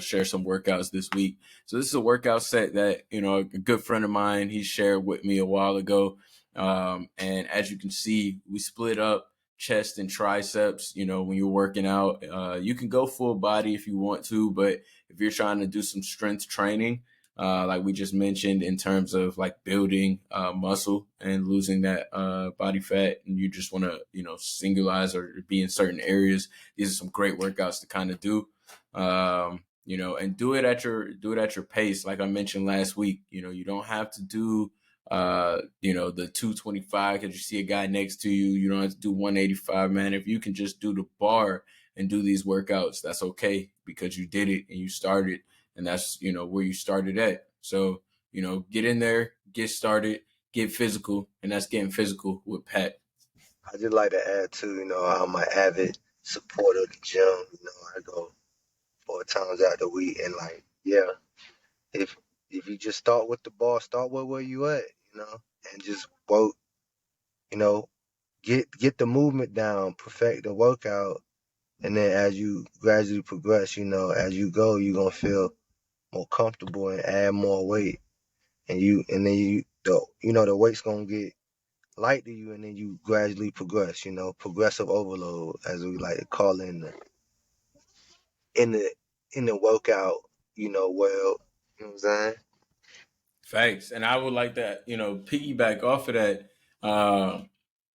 share some workouts this week. So this is a workout set that, a good friend of mine, he shared with me a while ago. And as you can see, we split up chest and triceps. When you're working out, you can go full body if you want to, but if you're trying to do some strength training, like we just mentioned, in terms of like building muscle and losing that body fat, and you just want to, singularize or be in certain areas, these are some great workouts to kind of do. And do it at your pace. Like I mentioned last week, you don't have to do the 225 because you see a guy next to you. You don't have to do 185, man. If you can just do the bar and do these workouts, that's okay, because you did it and you started, and that's, where you started at. So, get in there, get started, get physical, and that's getting physical with Pat. I just like to add too, I'm an avid supporter of the gym. I go 4 times out the week, and like, yeah, if you just start with the ball, start with where you at, and just work, you know, get the movement down, perfect the workout, and then as you gradually progress, as you go, you're gonna feel more comfortable and add more weight, and then the weight's gonna get light to you, and then you gradually progress, progressive overload, as we like to call it in the in the workout, well, you know what I'm saying? Facts. And I would like to, piggyback off of that.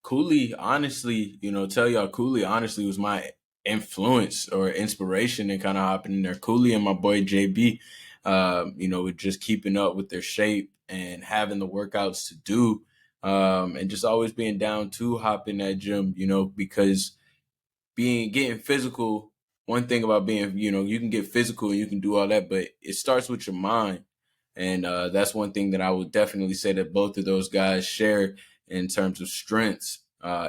Cooley, honestly, tell y'all Cooley honestly was my influence or inspiration and kind of hopping in there. Cooley and my boy JB, with just keeping up with their shape and having the workouts to do, and just always being down to hop in that gym, because getting physical, one thing about being, you can get physical and you can do all that, but it starts with your mind. And that's one thing that I would definitely say that both of those guys share in terms of strengths,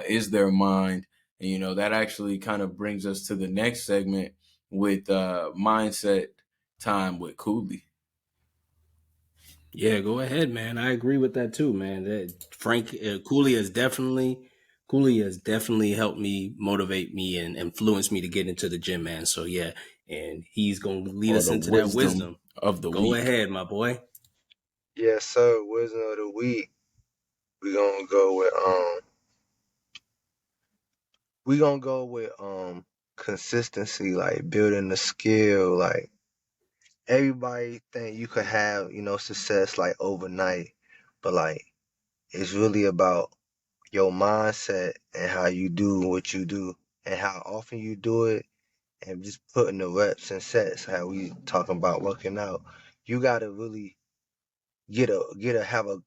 is their mind. And, that actually kind of brings us to the next segment with mindset time with Cooley. Yeah, go ahead, man. I agree with that too, man. That Frank Cooley has definitely helped me, motivate me, and influence me to get into the gym, man. So yeah, and he's gonna lead Or us the into that wisdom. of the Go week. ahead, my boy. Yes, sir. Wisdom of the week. We're gonna go with consistency, like building the skill. Like everybody think you could have, success like overnight, but like it's really about your mindset and how you do what you do and how often you do it, and just putting the reps and sets, how we talking about working out. You gotta really have a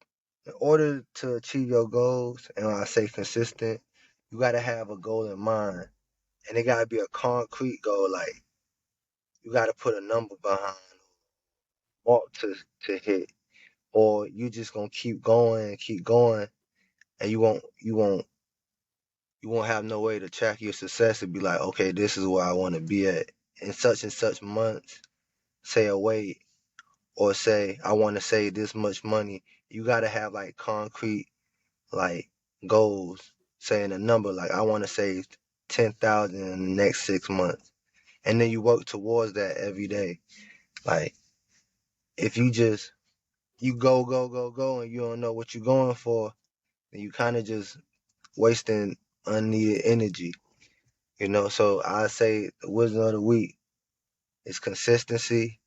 in order to achieve your goals, and when I say consistent, you gotta have a goal in mind. And it gotta be a concrete goal, like you gotta put a number behind, mark to hit, or you just gonna keep going, and you won't have no way to track your success and be like, okay, this is where I want to be at in such and such months. Say a weight, or say I want to save this much money. You gotta have like concrete like goals, saying a number like I want to save 10,000 in the next 6 months, and then you work towards that every day. Like if you go, and you don't know what you're going for, then you kind of just wasting unneeded energy. So I say the wisdom of the week is consistency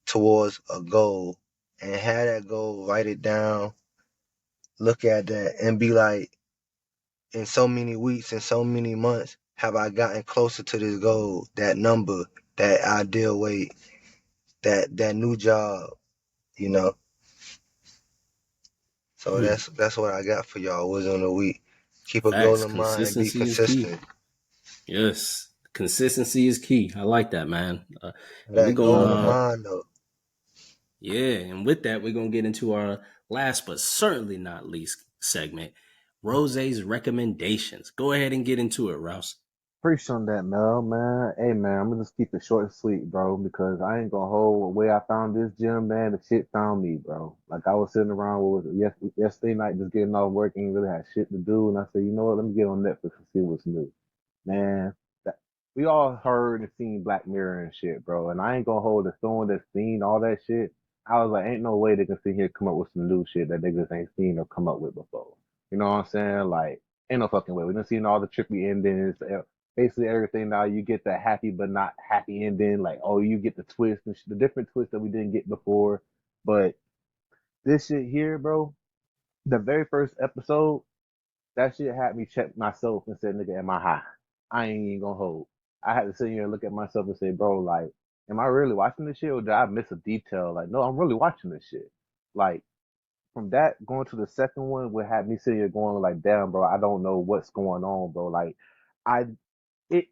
towards a goal, and have that goal, write it down, look at that, and be like, in so many weeks, in so many months, have I gotten closer to this goal, that number, that ideal weight, that new job, you know? So Hmm. that's what I got for y'all. Wisdom of the week. Keep a goal Facts. in mind and be Consistency is key. consistent. Yes, consistency is key. I like that, man. And we're That goal in gonna, mind, though. yeah, and with that, we're gonna get into our last but certainly not least segment, Rose's recommendations. Go ahead and get into it, Rouse. Appreciate that, Mel, man. Hey, man, I'm gonna just keep it short and sweet, bro, because I ain't gonna hold the way I found this gym, man. The shit found me, bro. Like I was sitting around yesterday night, just getting off work, ain't really had shit to do, and I said, you know what? Let me get on Netflix and see what's new, man. That, we all heard and seen Black Mirror and shit, bro. And I ain't gonna hold the throwing that scene, all that shit. I was like, ain't no way they can sit here and come up with some new shit that niggas ain't seen or come up with before. You know what I'm saying? Like, ain't no fucking way. We done seen all the trippy endings, basically everything. Now you get that happy but not happy ending. Like, oh, you get the twist, the different twist that we didn't get before. But this shit here, bro, the very first episode, that shit had me check myself and say, nigga, am I high? I ain't even gonna hold. I had to sit here and look at myself and say, bro, like, am I really watching this shit or did I miss a detail? Like, no, I'm really watching this shit. Like, from that going to the second one would have me sitting here going like, damn, bro, I don't know what's going on, bro. Like, I it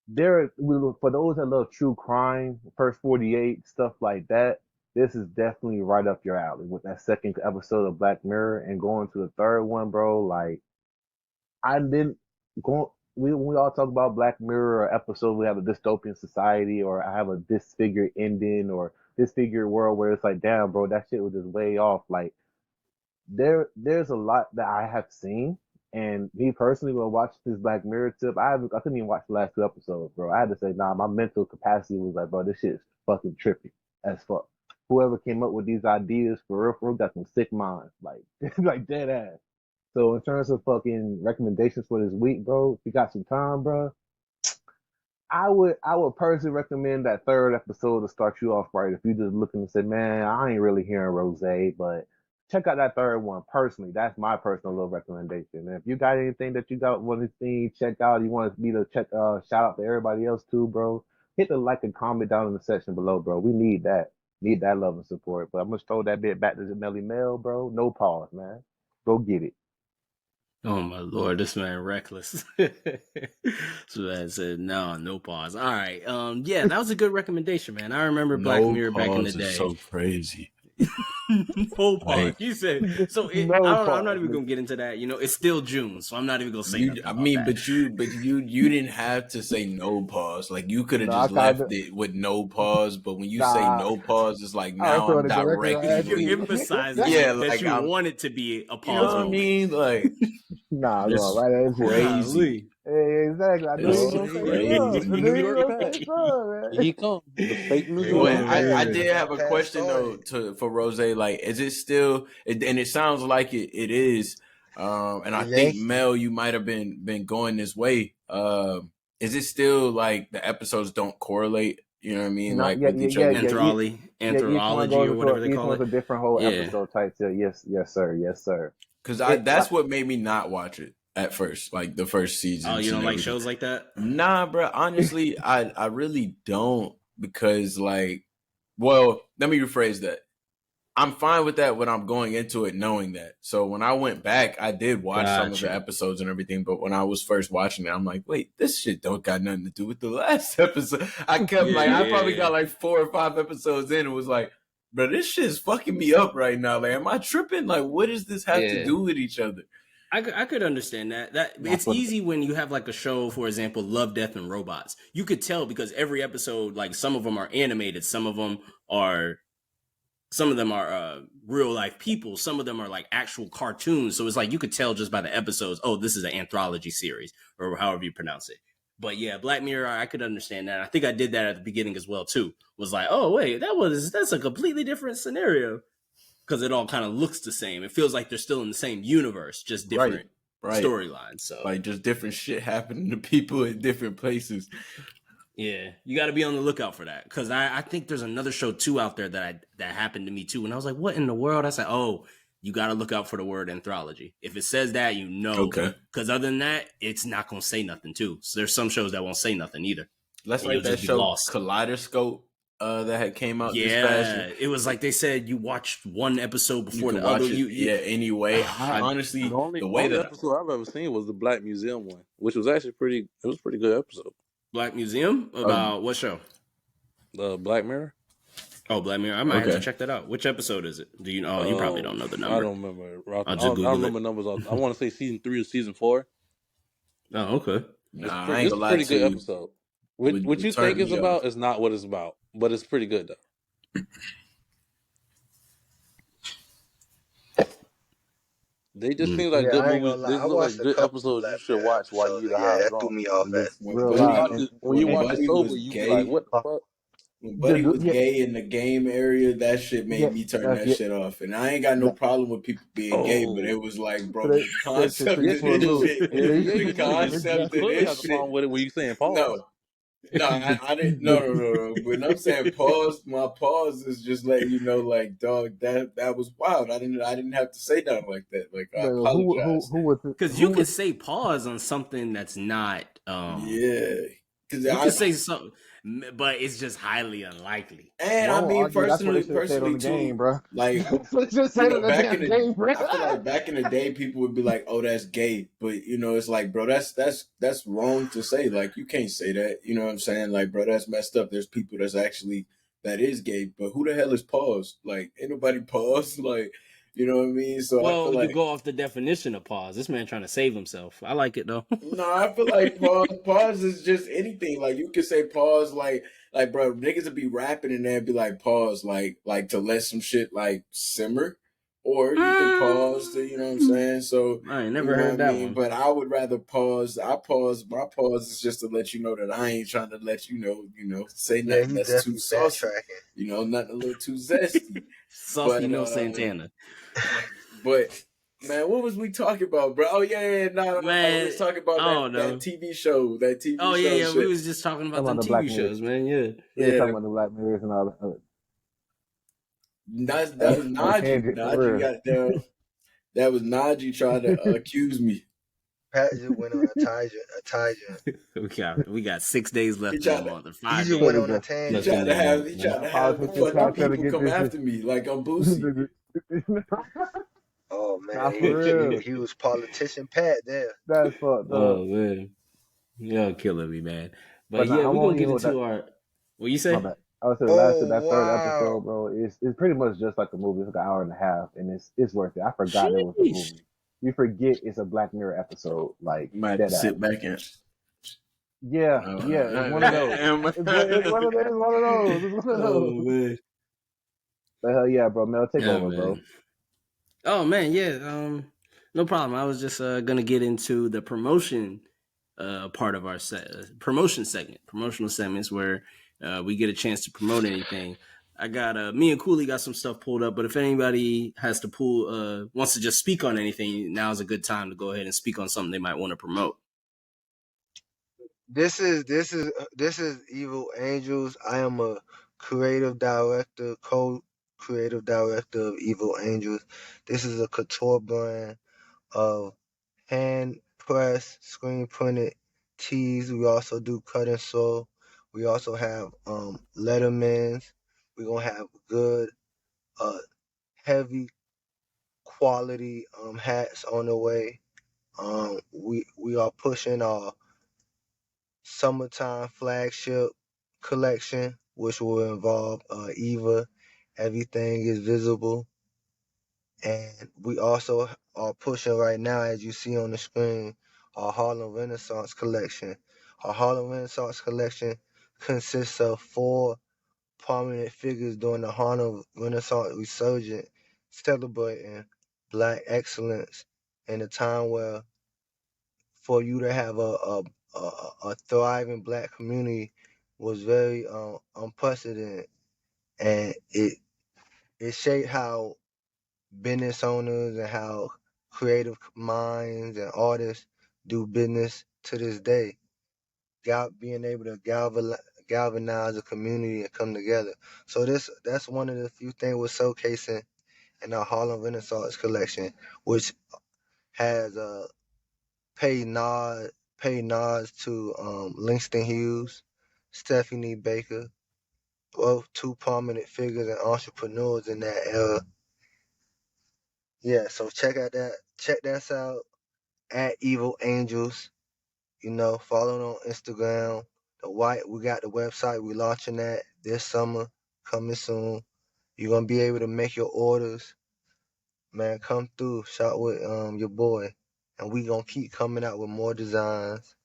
there for those that love true crime, First 48, stuff like that. this is definitely right up your alley with that second episode of Black Mirror and going to the third one, bro. Like I didn't go. When we all talk about Black Mirror or episode, we have a dystopian society, or I have a disfigured ending, or disfigured world where it's like, damn, bro, that shit was just way off. Like there's a lot that I have seen, and me personally, when I watched this Black Mirror tip, I couldn't even watch the last two episodes, bro. I had to say, nah, my mental capacity was like, bro, this shit is fucking trippy as fuck. Whoever came up with these ideas for real got some sick minds, like like dead ass. So in terms of fucking recommendations for this week, bro, if you got some time, bro, I would personally recommend that third episode to start you off right. If you just looking to say, man, I ain't really hearing Rose, but check out that third one personally. That's my personal little recommendation. And if you got anything that you got want to see, check out, you want me to check shout out to everybody else too, bro. Hit the like and comment down in the section below, bro. We need that. Need that love and support. But I'm gonna throw that bit back to Melly Mel, bro. No pause, man. Go get it. Oh my lord, this man reckless. So man said, no pause. All right. Yeah, that was a good recommendation, man. I remember Black Mirror back in the day. Is so crazy. No pause. You said so. I'm not even pause. gonna get into that. You know, it's still June, so I'm not even gonna say. nothing about that. but you didn't have to say no pause. Like you could have No, I just left kinda- it with no pause. But when you say Nah. no pause, it's like I now thought I'm it directly directly. at You you. emphasize Yeah, that like you I'm- want it to be a You pause know what I moment. mean? Like Nah, That's no, right at you. crazy. Golly. Hey, exactly. I knew It's you were gonna say crazy. something. I knew you were gonna say something, man. Here he come. The fake news. Well, Yeah, I man. did have a Past question though for Rose. Like, is it still? And it sounds like it is. And I The think Yankees. Mel, you might have been going this way. Is it still like the episodes don't correlate? You know what I mean? Not Like yet, with each yeah, other. yeah. Anthology, Yeah, each one anthology, goes or whatever into they each call one's it. a different whole Yeah. episode type. So yes, yes, sir. Because It- that's what made me not watch it at first, like the first season. Oh, you don't like shows like that? Nah, bro. Honestly, I really don't because like, well, let me rephrase that. I'm fine with that when I'm going into it knowing that. So when I went back, I did watch some of the Gotcha. episodes and everything. But when I was first watching it, I'm like, wait, this shit don't got nothing to do with the last episode. I kept I probably got like 4 or 5 episodes in and was like, bro, this shit's fucking me up right now. Like, am I tripping? Like, what does this have to Yeah. do with each other? I could understand that. That's It's what- easy when you have like a show, for example, Love, Death, and Robots. You could tell because every episode, like some of them are animated, some of them are real life people, some of them are like actual cartoons. So it's like you could tell just by the episodes, oh, this is an anthology series or however you pronounce it. But yeah, Black Mirror, I could understand that. I think I did that at the beginning as well too. Was like, oh wait, that's a completely different scenario because it all kind of looks the same. It feels like they're still in the same universe, just different Right. storylines. So Like just different shit happening to people in different places. yeah, you got to be on the lookout for that because I think there's another show too out there that happened to me too, and I was like, what in the world? I said, oh, you got to look out for the word anthology. If it says that, you know, Okay. Because other than that, it's not gonna say nothing too. So there's some shows that won't say nothing either. That's And like you'll that just be show lost. Kaleidoscope that had came out this Yeah, past. it was like they said you watched one episode You before can the watch other. it, I- anyway. Honestly, The only way that episode I've ever seen was the Black Museum one, which was actually pretty. It was a pretty good episode. Black Museum about what show? Black Mirror. Oh, Black Mirror. I might have to Okay. check that out. Which episode is it? Do you know? You probably don't know the number. I don't remember. I'll just I Google don't it. remember numbers. I want to say season 3 or season 4. Oh, okay. Nah, It's I ain't gonna lie pretty to good you. episode. What Would you turn think it's me about off. is not what it's about, but it's pretty good though. They just Mm. seem like Yeah, good I ain't movies. gonna lie. They I look like watched a good couple episodes you Black should Mirror watch while you episodes. either Yeah, high or that threw drunk. me off. Real When you life. watch it, when you when watch it Buddy sober, was you be gay- like, "What the fuck?" When Buddy Yeah, was yeah. gay in the game area, that shit made Yeah, me turn that's- that yeah. shit off. And I ain't got no problem with people being gay, but it was like, bro, So they- the concept they- of they- this they- shit, they- Yeah, they- the you concept of clearly this have a shit. problem with it when you saying pause. No, I didn't. No. When I'm saying pause, my pause is just letting you know, like, dog, that was wild. I didn't have to say nothing like that. Like, I Who apologize. was Because you can say pause on something that's not. Yeah, because You can say something, but it's just highly unlikely. and Well, I mean, that's what they should have said on personally the too. game, bro. Like, Just say you know, on the back damn in the, game, bro. I feel like back in the day, people would be like, "Oh, that's gay," but you know, it's like, bro, that's wrong to say. Like, you can't say that. You know what I'm saying? Like, bro, that's messed up. There's people that's actually that is gay. But who the hell is pause? Like, ain't nobody pause. Like, you know what I mean? So I Well, feel you like go off the definition of pause. This man trying to save himself. I like it though. no, I feel like pause is just anything. Like you could say pause, like bro, niggas would be rapping and then be like pause, like to let some shit like simmer, or you can pause to, you know what I'm saying. So I ain't you never know heard what I that mean. one. But I would rather pause. I pause. My pause is just to let you know that I ain't trying to let you know, say Yeah, nothing he that's too definitely saucy. backtracking. You know, nothing a little too zesty. Saucy But no Santana. but man, what was we talking about, bro? Oh yeah, no. We Man, was talking about I don't that know. TV show, that Oh TV yeah, show yeah. We shit. was just talking about Talking them about the Black TV Mirror. shows, man. Yeah. Yeah, Yeah, talking about the Black Mirrors and all that. that was On Najee. tangent for Najee real. got there. That was Najee trying to accuse me. Pat just went on a tangent. we got 6 days He left in the tried to month, or He 5 just days went Clearly on a just he left tangent. in tried to that have month, he man. tried to have the politicians fucking trying to people get come this after me like I'm Boosie. Oh Nah, man, for real. he was politician Pat there. That's fucked up. Oh man, y'all killing me, man. But But nah, yeah, I we're gonna won't get even with that. into our. What you My say? bad. I would say the last Oh that third episode, wow. bro, it's pretty much just like a movie. It's like an hour and a half, and it's worth it. I forgot it was a Sheesh. movie. You forget it's a Black Mirror episode, like Might have to dead ass. sit back and Yeah, it's one of those. It's one of those. It's one of those. It's one of Oh those. man. But hell yeah, bro, Mel, take Yeah, over, bro. man. Oh man, yeah. No problem. I was just gonna get into the promotion part of our promotional segments where we get a chance to promote anything. I got me and Cooley got some stuff pulled up, but if anybody has to wants to just speak on anything, now's a good time to go ahead and speak on something they might want to promote. This is Evil Angels. I am a creative director, co-creative director of Evil Angels. This is a couture brand of hand pressed, screen printed tees. We also do cut and sew. We also have Lettermans. We're gonna have good heavy quality hats on the way. We are pushing our summertime flagship collection, which will involve Eva. Everything is visible. And we also are pushing right now, as you see on the screen, our Harlem Renaissance collection. Our Harlem Renaissance collection consists of 4 prominent figures during the Harlem Renaissance resurgence, celebrating Black excellence in a time where for you to have a thriving Black community was very unprecedented, and it shaped how business owners and how creative minds and artists do business to this day. Being able to galvanize a community and come together. So that's one of the few things we're showcasing in our Harlem Renaissance collection, which has pay nods to Langston Hughes, Stephanie Baker, both 2 prominent figures and entrepreneurs in that era. Yeah, so check that out at Evil Angels. Follow on Instagram. We got the website. We launching that this summer, coming soon. You're gonna be able to make your orders. Man, come through, shop with your boy, and we gonna keep coming out with more designs,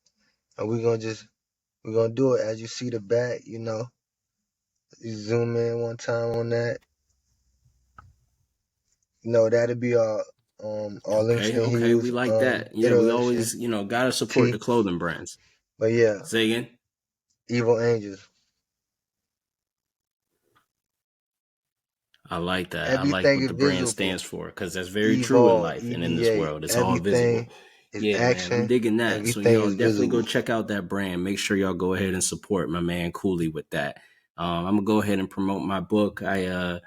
and we're gonna do it as you see the back. You zoom in one time on that. That'll be our Langston Okay, we Hughes like that. Yeah, we iteration always, gotta support the tee. clothing brands. But yeah, Say again. Evil Angels. I like that. I like Everything what is the brand visible. stands for because that's very true in life and in this EVA. world. It's all visible. Everything is Yeah, man, I'm action. digging that. So Everything y'all is definitely go visible. check out that brand. Make sure y'all go ahead and support my man Cooley with that. I'm gonna go ahead and promote my book. I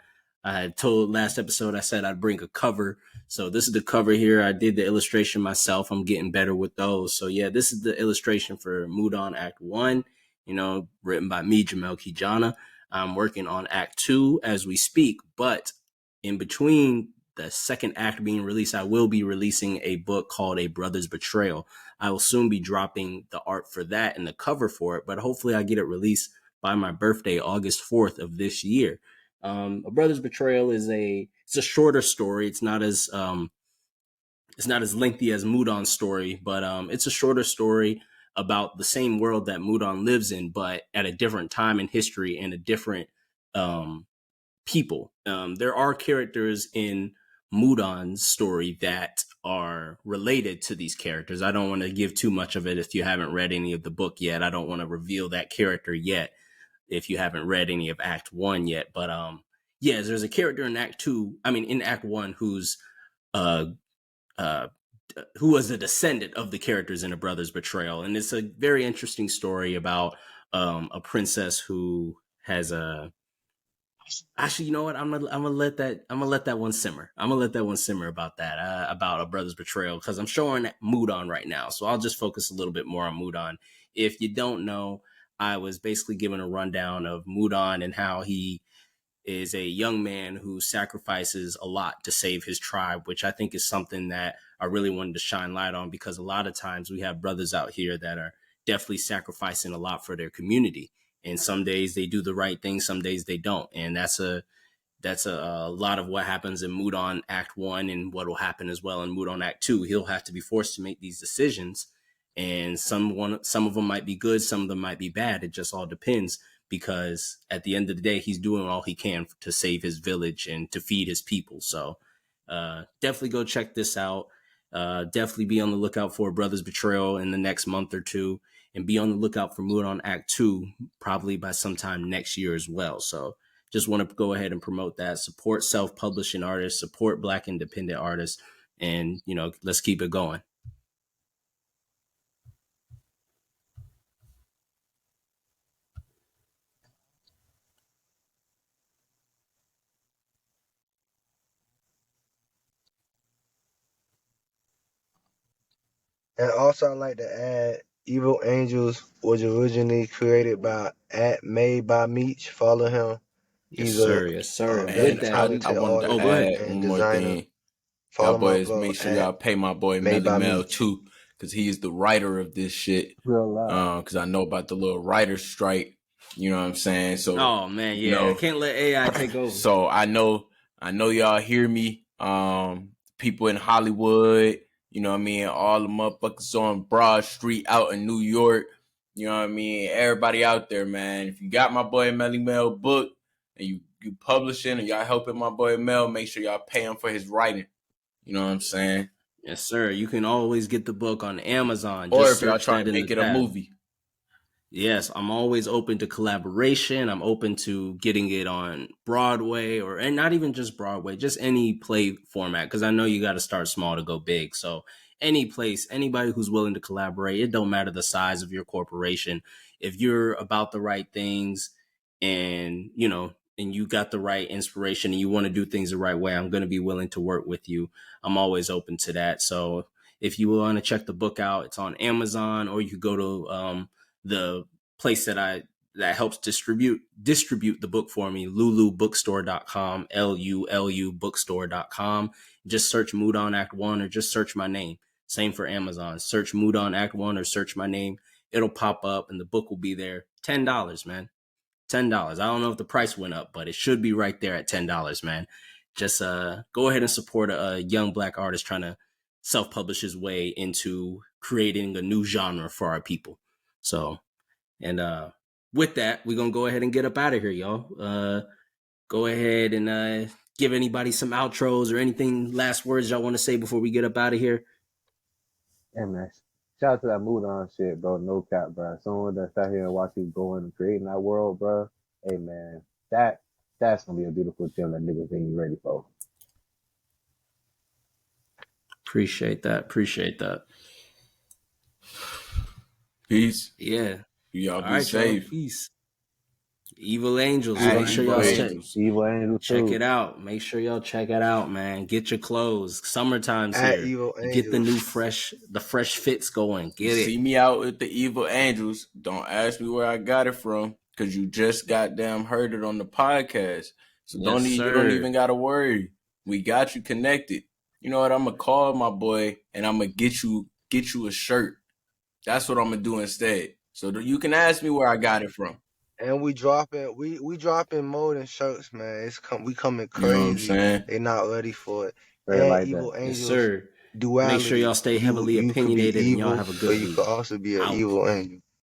had told last episode I said I'd bring a cover. So this is the cover here. I did the illustration myself. I'm getting better with those. So yeah, this is the illustration for Mudon Act 1, written by me, Jamel Kijana. I'm working on Act 2 as we speak, but in between the second act being released, I will be releasing a book called A Brother's Betrayal. I will soon be dropping the art for that and the cover for it, but hopefully I get it released by my birthday, August 4th of this year. A Brother's Betrayal is it's a shorter story. It's not as lengthy as Mudon's story, but it's a shorter story about the same world that Mudon lives in, but at a different time in history and a different people. There are characters in Mudon's story that are related to these characters. I don't want to give too much of it if you haven't read any of the book yet. I don't want to reveal that character yet if you haven't read any of Act 1 yet. But yeah, there's a character in Act 1 who's who was a descendant of the characters in A Brother's Betrayal. And it's a very interesting story about a princess who has actually, you know what? I'm gonna let that one simmer. I'm gonna let that one simmer about that, about A Brother's Betrayal, because I'm showing Mudon right now. So I'll just focus a little bit more on Mudon. If you don't know, I was basically given a rundown of Mudon and how he is a young man who sacrifices a lot to save his tribe, which I think is something that I really wanted to shine light on, because a lot of times we have brothers out here that are definitely sacrificing a lot for their community. And some days they do the right thing, some days they don't. And that's a lot of what happens in Mudon Act 1 and what will happen as well in Mudon Act 2. He'll have to be forced to make these decisions. And some of them might be good, some of them might be bad. It just all depends, because at the end of the day, he's doing all he can to save his village and to feed his people. So definitely go check this out. Definitely be on the lookout for Brother's Betrayal in the next month or two, and be on the lookout for Mudon Act 2 probably by sometime next year as well. So just want to go ahead and promote that. Support self-publishing artists, support Black independent artists, and, you know, let's keep it going. And also, I'd like to add, Evil Angels was originally created made by Meech. Follow him. He's Yes, sir. very And talented I wanted artist to add and one more designer. thing. Follow Y'all my boys, bro make sure at y'all pay my boy Made Melly by Mel Meech. too, because he is the writer of this shit. Real loud. Because I know about the little writer's strike. You know what I'm saying? So, Oh man, you yeah. know, Can't let AI take over. So I know y'all hear me. People in Hollywood, you know what I mean? All the motherfuckers on Broad Street out in New York. You know what I mean? Everybody out there, man. If you got my boy Melly Mel book and you publishing and y'all helping my boy Mel, make sure y'all pay him for his writing. You know what I'm saying? Yes, sir. You can always get the book on Amazon. Or Just if y'all search trying that to in make the it a tab. movie. Yes, I'm always open to collaboration. I'm open to getting it on Broadway, and not even just Broadway, just any play format, because I know you got to start small to go big. So any place, anybody who's willing to collaborate, it don't matter the size of your corporation. If you're about the right things and, you know, and you got the right inspiration and you want to do things the right way, I'm going to be willing to work with you. I'm always open to that. So if you want to check the book out, it's on Amazon, or you could go to the place that helps distribute the book for me, lulubookstore.com, LULU bookstore.com. Just search Mudon Act 1 or just search my name. Same for Amazon. Search Mudon Act 1 or search my name. It'll pop up and the book will be there. $10, man. $10. I don't know if the price went up, but it should be right there at $10, man. Just go ahead and support a young Black artist trying to self-publish his way into creating a new genre for our people. So, and with that, we're gonna go ahead and get up out of here, y'all. Go ahead and give anybody some outros or anything, last words y'all want to say before we get up out of here. Hey man, shout out to that Mudon shit, bro. No cap, bro. Someone that sat here and watched you going and creating that world, bro. Hey man, that's gonna be a beautiful gem that niggas ain't ready for. Appreciate that. Peace. Yeah. Y'all be All right, safe. y'all. Peace. Evil Angels. All right, Make sure Evil y'all Angels. Evil Angels check too. it out. Make sure y'all check it out, man. Get your clothes. Summertime's At here. Evil Get the new Angels. fresh fits going. Get it. See me out with the Evil Angels. Don't ask me where I got it from, because you just goddamn heard it on the podcast. So Yes, you don't sir. even gotta worry. We got you connected. You know what? I'm gonna call my boy and I'm gonna get you a shirt. That's what I'm gonna do instead. So you can ask me where I got it from. And we dropping more than shirts, man. We coming You know what I'm crazy. saying? They not ready for it. Straight And like Evil that. Yes, Angels sir. Make sure y'all duality. stay heavily You could be opinionated and y'all evil, have a but good you week. could also be an Out. evil angel.